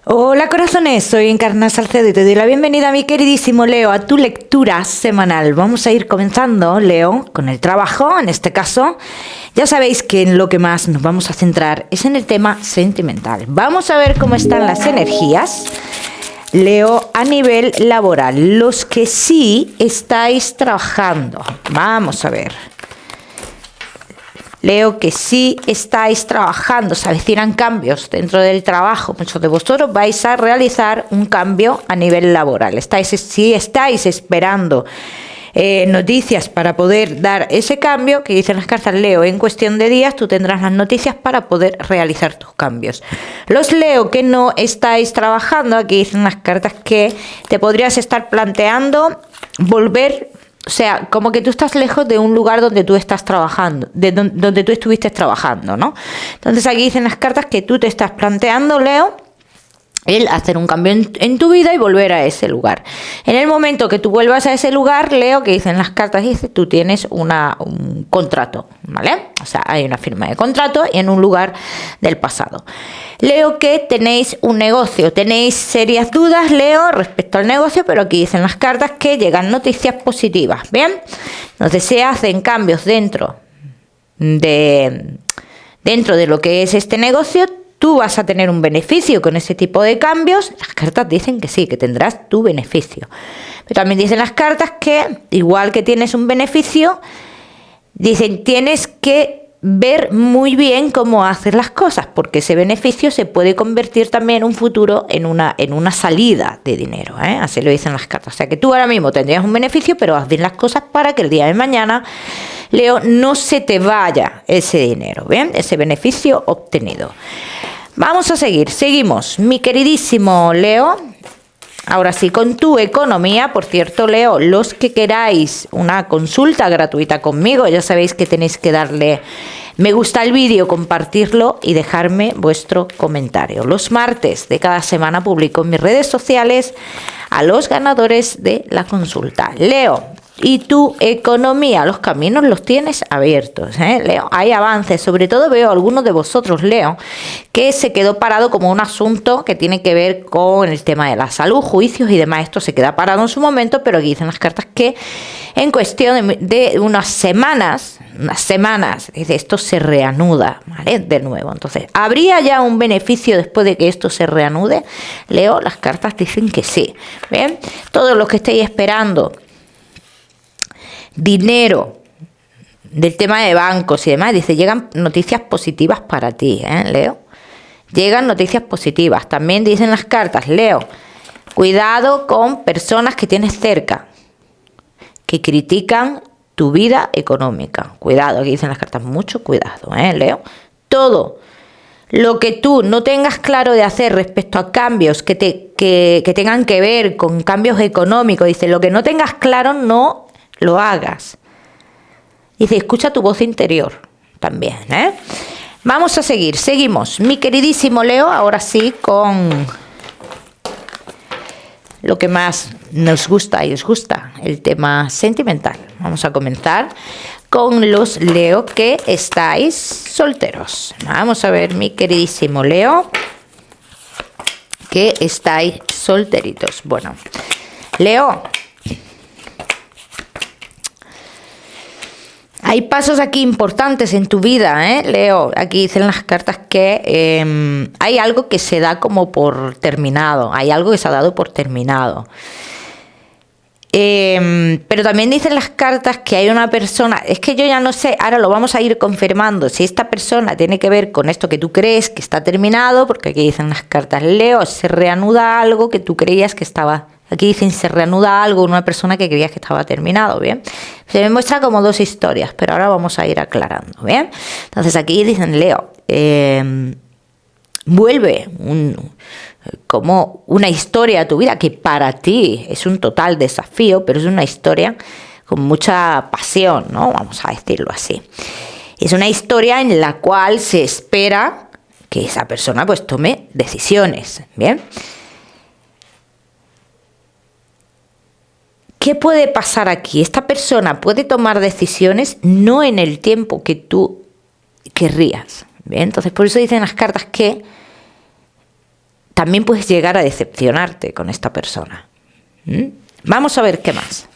Hola corazones, soy Encarna Salcedo y te doy la bienvenida, mi queridísimo Leo, a tu lectura semanal. Vamos a ir comenzando, Leo, con el trabajo. En este caso, ya sabéis que en lo que más nos vamos a centrar es en el tema sentimental. Vamos a ver cómo están las energías, Leo, a nivel laboral. Los que sí estáis trabajando, vamos a ver. Leo, que sí estáis trabajando, se avecinan cambios dentro del trabajo. Muchos de vosotros vais a realizar un cambio a nivel laboral. Si estáis esperando noticias para poder dar ese cambio, que dicen las cartas, Leo, en cuestión de días tú tendrás las noticias para poder realizar tus cambios. Los Leo que no estáis trabajando, aquí dicen las cartas que te podrías estar planteando volver. O sea, como que tú estás lejos de un lugar donde tú estás trabajando, donde tú estuviste trabajando, ¿no? Entonces aquí dicen las cartas que tú te estás planteando, Leo, el hacer un cambio en tu vida y volver a ese lugar. En el momento que tú vuelvas a ese lugar, Leo, que dicen las cartas, dice, tú tienes un contrato, ¿vale? O sea, hay una firma de contrato en un lugar del pasado. Leo, que tenéis un negocio, tenéis serias dudas, Leo, respecto al negocio, pero aquí dicen las cartas que llegan noticias positivas, ¿bien? Entonces se hacen cambios dentro de lo que es este negocio. Tú vas a tener un beneficio con ese tipo de cambios. Las cartas dicen que sí, que tendrás tu beneficio. Pero también dicen las cartas que, igual que tienes un beneficio, dicen tienes que ver muy bien cómo hacer las cosas, porque ese beneficio se puede convertir también en un futuro en una salida de dinero, ¿eh? Así lo dicen las cartas. O sea que tú ahora mismo tendrías un beneficio, pero haz bien las cosas para que el día de mañana, Leo, no se te vaya ese dinero, ¿bien? Ese beneficio obtenido. Vamos a seguimos, mi queridísimo Leo. Ahora sí, con tu economía. Por cierto, Leo, los que queráis una consulta gratuita conmigo, ya sabéis que tenéis que darle me gusta al vídeo, compartirlo y dejarme vuestro comentario. Los martes de cada semana publico en mis redes sociales a los ganadores de la consulta. Leo, y tu economía, los caminos los tienes abiertos, ¿eh? Leo, hay avances. Sobre todo veo a algunos de vosotros, Leo, que se quedó parado como un asunto que tiene que ver con el tema de la salud, juicios y demás. Esto se queda parado en su momento, pero aquí dicen las cartas que en cuestión de unas semanas, dice, esto se reanuda, ¿vale? De nuevo. Entonces, ¿habría ya un beneficio después de que esto se reanude? Leo, las cartas dicen que sí. ¿Bien? Todos los que estéis esperando dinero del tema de bancos y demás, dice, llegan noticias positivas para ti, Leo. Llegan noticias positivas. También dicen las cartas, Leo, cuidado con personas que tienes cerca, que critican tu vida económica. Cuidado, aquí dicen las cartas, mucho cuidado, Leo. Todo lo que tú no tengas claro de hacer respecto a cambios que tengan que ver con cambios económicos, dice, lo que no tengas claro, no lo hagas. Dice, escucha tu voz interior también, Vamos a seguimos, mi queridísimo Leo, ahora sí con lo que más nos gusta y os gusta, el tema sentimental. Vamos a comenzar con los Leo que estáis solteros. Vamos a ver, mi queridísimo Leo, que estáis solteritos. Bueno, Leo, hay pasos aquí importantes en tu vida, Leo. Aquí dicen las cartas que hay algo que se da como por terminado. Hay algo que se ha dado por terminado. Pero también dicen las cartas que hay una persona, es que yo ya no sé, ahora lo vamos a ir confirmando, si esta persona tiene que ver con esto que tú crees que está terminado, porque aquí dicen las cartas, Leo, se reanuda algo que tú creías que estaba. Aquí dicen, se reanuda algo en una persona que creías que estaba terminado, ¿bien? Se me muestra como dos historias, pero ahora vamos a ir aclarando, ¿bien? Entonces aquí dicen, Leo, vuelve como una historia a tu vida que para ti es un total desafío, pero es una historia con mucha pasión, ¿no? Vamos a decirlo así. Es una historia en la cual se espera que esa persona pues tome decisiones, ¿bien? ¿Qué puede pasar aquí? Esta persona puede tomar decisiones no en el tiempo que tú querrías. ¿Bien? Entonces, por eso dicen las cartas que también puedes llegar a decepcionarte con esta persona. Vamos a ver qué más.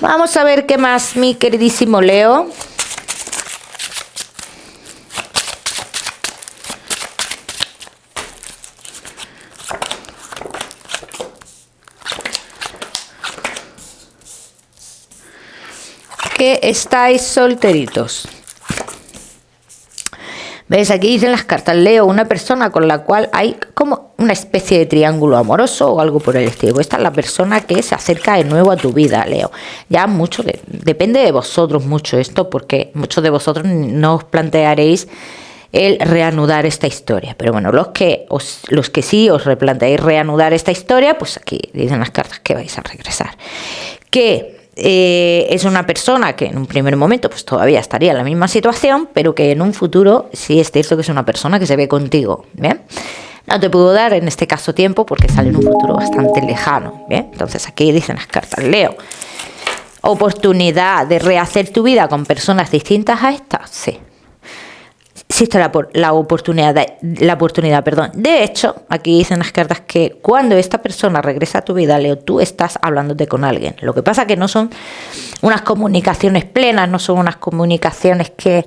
Vamos a ver qué más, mi queridísimo Leo. Que estáis solteritos. ¿Ves? Aquí dicen las cartas, Leo, una persona con la cual hay como una especie de triángulo amoroso o algo por el estilo. Esta es la persona que se acerca de nuevo a tu vida, Leo. Ya mucho, depende de vosotros mucho esto, porque muchos de vosotros no os plantearéis el reanudar esta historia. Pero bueno, los que sí os replanteáis reanudar esta historia, pues aquí dicen las cartas que vais a regresar. Que es una persona que en un primer momento pues todavía estaría en la misma situación, pero que en un futuro sí es cierto que es una persona que se ve contigo, ¿bien? No te puedo dar en este caso tiempo porque sale en un futuro bastante lejano, ¿bien? Entonces aquí dicen las cartas, Leo, oportunidad de rehacer tu vida con personas distintas a estas, sí. Existe la oportunidad. De hecho, aquí dicen las cartas que cuando esta persona regresa a tu vida, Leo, tú estás hablándote con alguien. Lo que pasa que no son unas comunicaciones plenas, no son unas comunicaciones que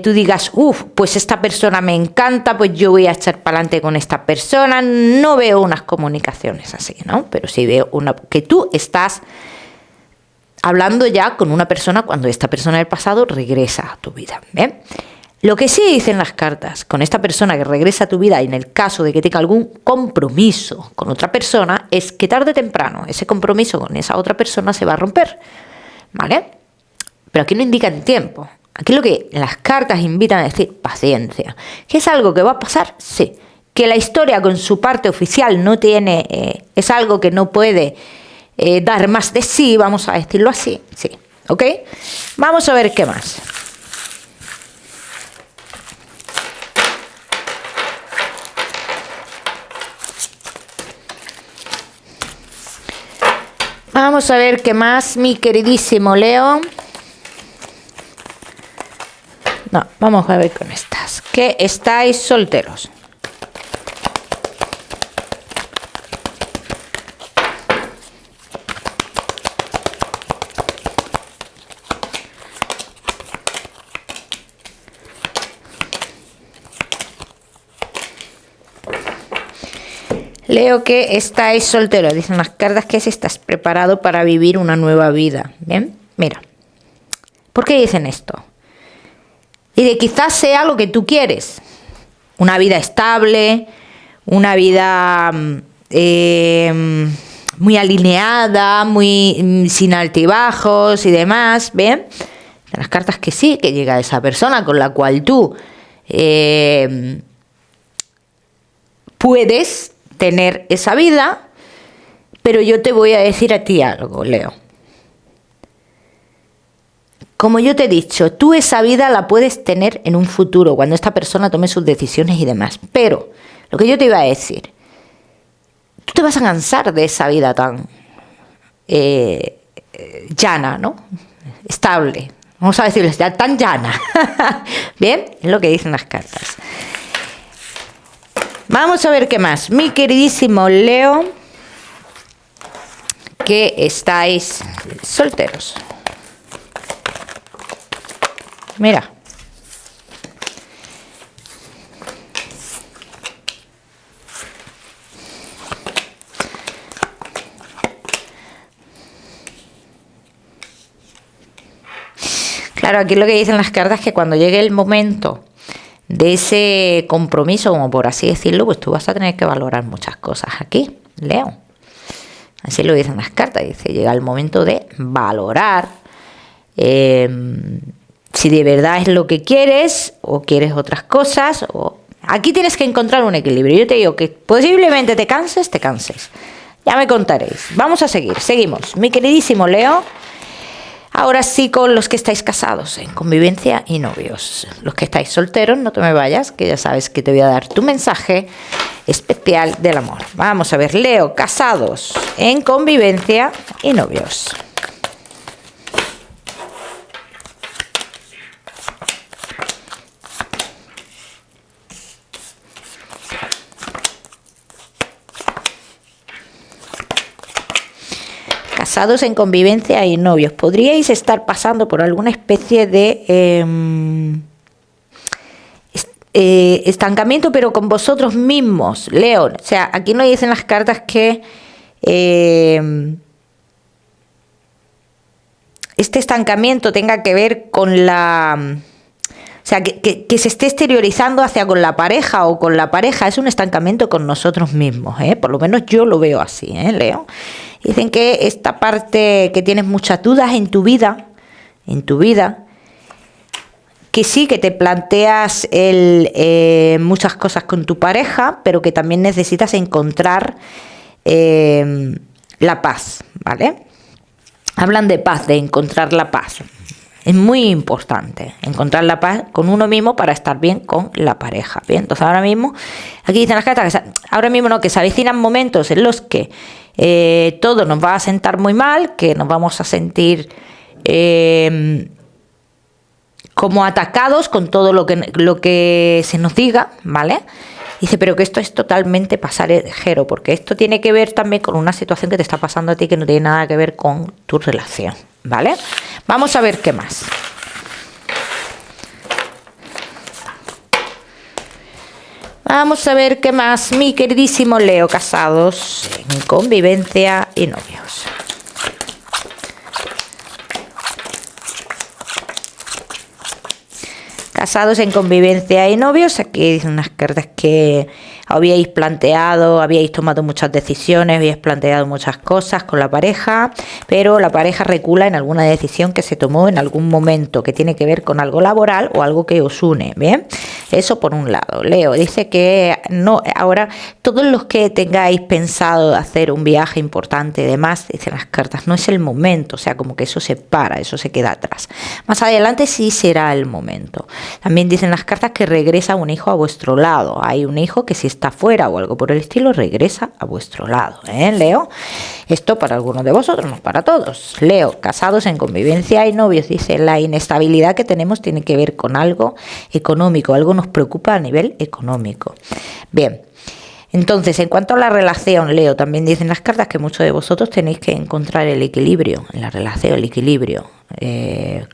tú digas, pues esta persona me encanta, pues yo voy a echar para adelante con esta persona. No veo unas comunicaciones así, ¿no? Pero sí veo que tú estás hablando ya con una persona cuando esta persona del pasado regresa a tu vida. ¿Bien? Lo que sí dicen las cartas con esta persona que regresa a tu vida, y en el caso de que tenga algún compromiso con otra persona, es que tarde o temprano ese compromiso con esa otra persona se va a romper. ¿Vale? Pero aquí no indican tiempo. Aquí lo que las cartas invitan a decir paciencia. ¿Que es algo que va a pasar? Sí. Que la historia con su parte oficial no tiene, es algo que no puede dar más de sí, vamos a decirlo así, sí, ¿ok? Vamos a ver qué más. Vamos a ver qué más, mi queridísimo Leo. No, vamos a ver con estas. Que estáis solteros. Leo, que estáis solteros. Dicen las cartas que si estás preparado para vivir una nueva vida. Bien, mira. ¿Por qué dicen esto? Y de quizás sea lo que tú quieres. Una vida estable, una vida muy alineada, muy sin altibajos y demás. Bien. Las cartas que sí, que llega esa persona con la cual tú puedes tener esa vida, pero yo te voy a decir a ti algo, Leo. Como yo te he dicho, tú esa vida la puedes tener en un futuro, cuando esta persona tome sus decisiones y demás. Pero lo que yo te iba a decir, tú te vas a cansar de esa vida tan llana, ¿no? Estable. Vamos a decirles ya tan llana. Bien, es lo que dicen las cartas. Vamos a ver qué más. Mi queridísimo Leo, que estáis solteros. Mira. Claro, aquí lo que dicen las cartas es que cuando llegue el momento de ese compromiso, como por así decirlo, pues tú vas a tener que valorar muchas cosas aquí, Leo. Así lo dicen las cartas. Dice, llega el momento de valorar si de verdad es lo que quieres o quieres otras cosas. Aquí tienes que encontrar un equilibrio. Yo te digo que posiblemente te canses. Ya me contaréis. Vamos a seguimos. Mi queridísimo Leo. Ahora sí, con los que estáis casados, en convivencia y novios. Los que estáis solteros, no te me vayas, que ya sabes que te voy a dar tu mensaje especial del amor. Vamos a ver, Leo, casados, en convivencia y novios. casados en convivencia y novios. Podríais estar pasando por alguna especie de estancamiento, pero con vosotros mismos, Leo. O sea, aquí no dicen las cartas que este estancamiento tenga que ver con la... O sea, que se esté exteriorizando hacia con la pareja o con la pareja. Es un estancamiento con nosotros mismos, ¿eh? Por lo menos yo lo veo así, Leo. Dicen que esta parte que tienes muchas dudas en tu vida, que sí, que te planteas muchas cosas con tu pareja, pero que también necesitas encontrar la paz, ¿vale? Hablan de paz, de encontrar la paz. Es muy importante encontrar la paz con uno mismo para estar bien con la pareja. Bien, entonces ahora mismo, aquí dicen las cartas, que ahora mismo no, que se avecinan momentos en los que todo nos va a sentar muy mal, que nos vamos a sentir como atacados con todo lo que se nos diga, ¿vale? Dice, pero que esto es totalmente pasajero, porque esto tiene que ver también con una situación que te está pasando a ti que no tiene nada que ver con tu relación, ¿vale? Vamos a ver qué más. Vamos a ver qué más, mi queridísimo Leo, casados en convivencia y novios. Casados en convivencia y novios, aquí dicen unas cartas que habíais tomado muchas decisiones, habíais planteado muchas cosas con la pareja, pero la pareja recula en alguna decisión que se tomó en algún momento, que tiene que ver con algo laboral o algo que os une, ¿bien? Eso por un lado. Leo dice que no, ahora todos los que tengáis pensado hacer un viaje importante y demás, dicen las cartas, no es el momento, o sea, como que eso se para, eso se queda atrás. Más adelante sí será el momento. También dicen las cartas que regresa un hijo a vuestro lado. Hay un hijo que si está fuera o algo por el estilo, regresa a vuestro lado, Leo. Esto para algunos de vosotros, no para todos. Leo, casados en convivencia y novios, dice, la inestabilidad que tenemos tiene que ver con algo económico, algo nos preocupa a nivel económico. Bien. Entonces, en cuanto a la relación, Leo, también dicen las cartas que muchos de vosotros tenéis que encontrar el equilibrio en la relación, el equilibrio.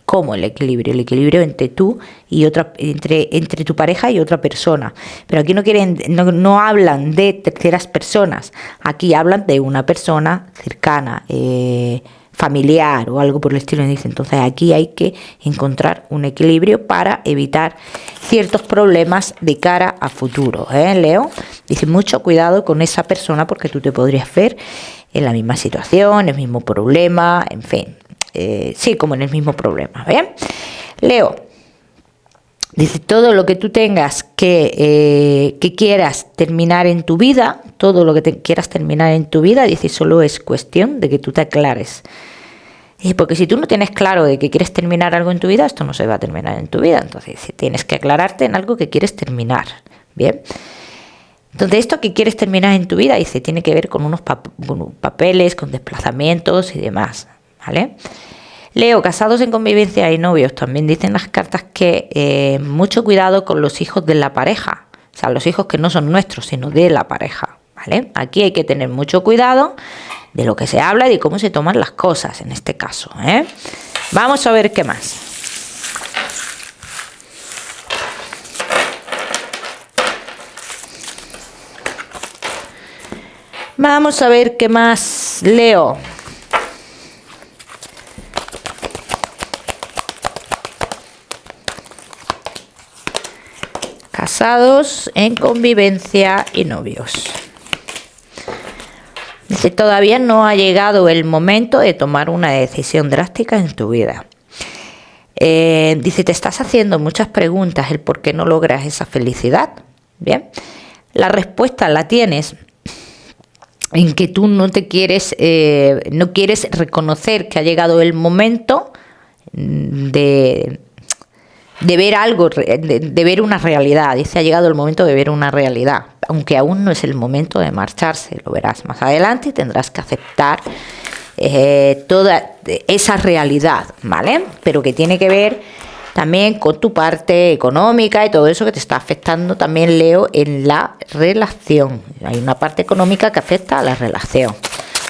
¿Cómo el equilibrio? El equilibrio entre tú y otra, entre tu pareja y otra persona. Pero aquí no hablan de terceras personas. Aquí hablan de una persona cercana, familiar o algo por el estilo. Dice, entonces aquí hay que encontrar un equilibrio para evitar ciertos problemas de cara a futuro, Leo. Dice, mucho cuidado con esa persona porque tú te podrías ver en la misma situación, el mismo problema, en fin, sí, como en el mismo problema, ¿bien? Leo, dice, todo lo que tú tengas que quieras terminar en tu vida, todo lo que quieras terminar en tu vida, dice, solo es cuestión de que tú te aclares. Porque si tú no tienes claro de que quieres terminar algo en tu vida, esto no se va a terminar en tu vida. Entonces, si tienes que aclararte en algo que quieres terminar, ¿bien? Entonces, esto que quieres terminar en tu vida, dice, tiene que ver con unos papeles, con desplazamientos y demás, ¿vale? Leo, casados en convivencia y novios, también dicen las cartas que mucho cuidado con los hijos de la pareja, o sea, los hijos que no son nuestros, sino de la pareja, ¿vale? Aquí hay que tener mucho cuidado de lo que se habla y de cómo se toman las cosas en este caso, Vamos a ver qué más. Vamos a ver qué más, Leo. Casados en convivencia y novios. Dice, todavía no ha llegado el momento de tomar una decisión drástica en tu vida. Dice, te estás haciendo muchas preguntas el por qué no logras esa felicidad. Bien, la respuesta la tienes en que tú no quieres reconocer que ha llegado el momento de ver algo, de ver una realidad. Dice, ha llegado el momento de ver una realidad, aunque aún no es el momento de marcharse, lo verás más adelante y tendrás que aceptar toda esa realidad, ¿vale? Pero que tiene que ver también con tu parte económica y todo eso que te está afectando también, Leo, en la relación. Hay una parte económica que afecta a la relación,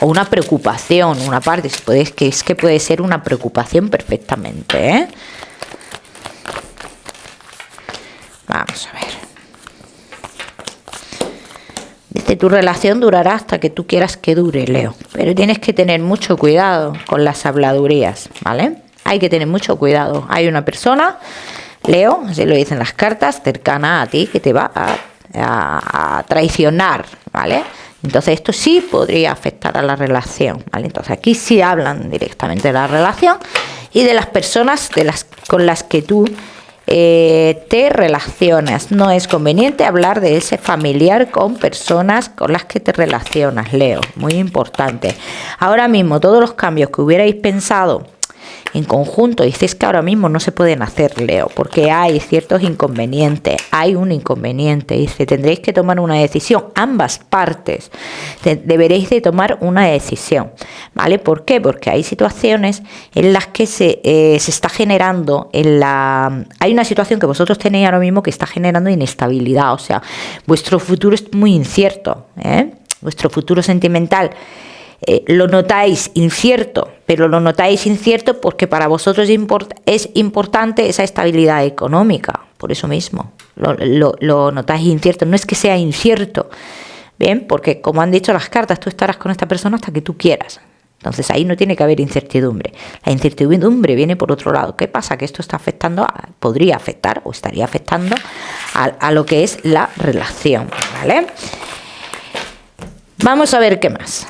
o una preocupación, una parte, si puedes, que es que puede ser una preocupación perfectamente, ¿eh? Vamos a ver. Dice, tu relación durará hasta que tú quieras que dure, Leo, pero tienes que tener mucho cuidado con las habladurías, ¿vale? Hay que tener mucho cuidado. Hay una persona, Leo, así lo dicen las cartas, cercana a ti, que te va a traicionar, ¿vale? Entonces esto sí podría afectar a la relación, ¿vale? Entonces aquí sí hablan directamente de la relación y de las personas con las que tú te relacionas. No es conveniente hablar de ese familiar con personas con las que te relacionas, Leo. Muy importante. Ahora mismo todos los cambios que hubierais pensado en conjunto, dices que ahora mismo no se pueden hacer, Leo, porque hay ciertos inconvenientes. Hay un inconveniente, dice, tendréis que tomar una decisión, ambas partes deberéis de tomar una decisión, ¿vale? ¿Por qué? Porque hay situaciones en las que se está generando hay una situación que vosotros tenéis ahora mismo que está generando inestabilidad, o sea, vuestro futuro es muy incierto, ¿eh? Vuestro futuro sentimental lo notáis incierto, pero lo notáis incierto porque para vosotros es importante esa estabilidad económica, por eso mismo lo notáis incierto. No es que sea incierto, bien, porque como han dicho las cartas, tú estarás con esta persona hasta que tú quieras. Entonces ahí no tiene que haber incertidumbre. La incertidumbre viene por otro lado. ¿Qué pasa? Que esto está afectando, podría afectar o estaría afectando a lo que es la relación, ¿vale? Vamos a ver qué más.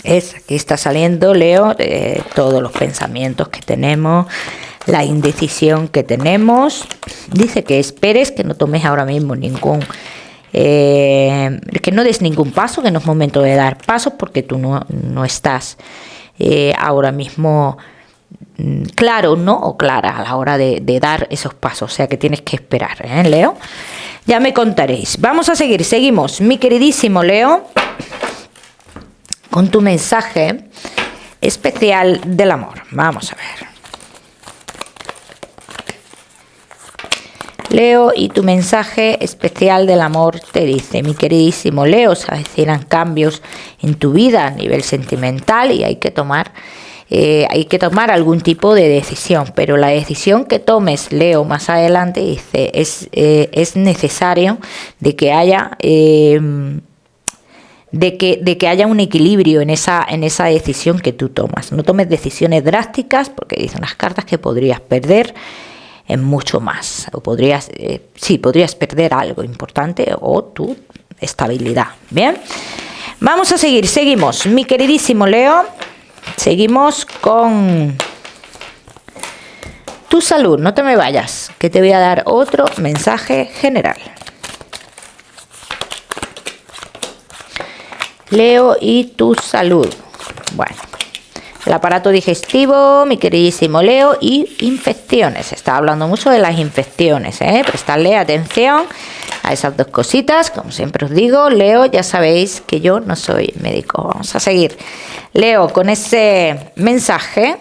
Aquí está saliendo, Leo, de todos los pensamientos que tenemos, la indecisión que tenemos. Dice que esperes, que no tomes ahora mismo que no des ningún paso, que no es momento de dar pasos porque tú no estás ahora mismo claro, ¿no? O clara a la hora de dar esos pasos, o sea que tienes que esperar, ¿eh, Leo? Ya me contaréis. Vamos a seguimos, mi queridísimo Leo, con tu mensaje especial del amor. Vamos a ver. Leo, y tu mensaje especial del amor te dice, mi queridísimo Leo, se avecinan cambios en tu vida a nivel sentimental y hay que tomar algún tipo de decisión, pero la decisión que tomes, Leo, más adelante, dice, es necesario de que haya... De que haya un equilibrio en esa decisión que tú tomas. No tomes decisiones drásticas porque dicen las cartas que podrías perder en mucho más. O podrías perder algo importante o tu estabilidad. Bien, vamos a seguimos. Mi queridísimo Leo, seguimos con tu salud. No te me vayas, que te voy a dar otro mensaje general. Leo, y tu salud. Bueno, el aparato digestivo, mi queridísimo Leo, y infecciones. Está hablando mucho de las infecciones, ¿eh? Prestadle atención a esas dos cositas. Como siempre os digo, Leo, ya sabéis que yo no soy médico. Vamos a seguir, Leo, con ese mensaje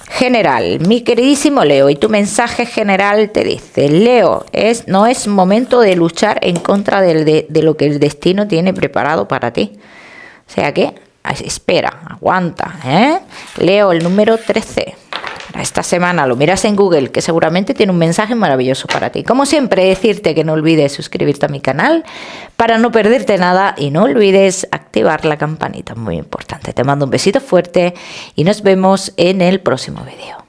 general. Mi queridísimo Leo, y tu mensaje general te dice, Leo, no es momento de luchar en contra de lo que el destino tiene preparado para ti. O sea que, espera, aguanta, ¿eh? Leo, el número 13. Para esta semana lo miras en Google, que seguramente tiene un mensaje maravilloso para ti. Como siempre, decirte que no olvides suscribirte a mi canal para no perderte nada y no olvides activar la campanita, muy importante. Te mando un besito fuerte y nos vemos en el próximo vídeo.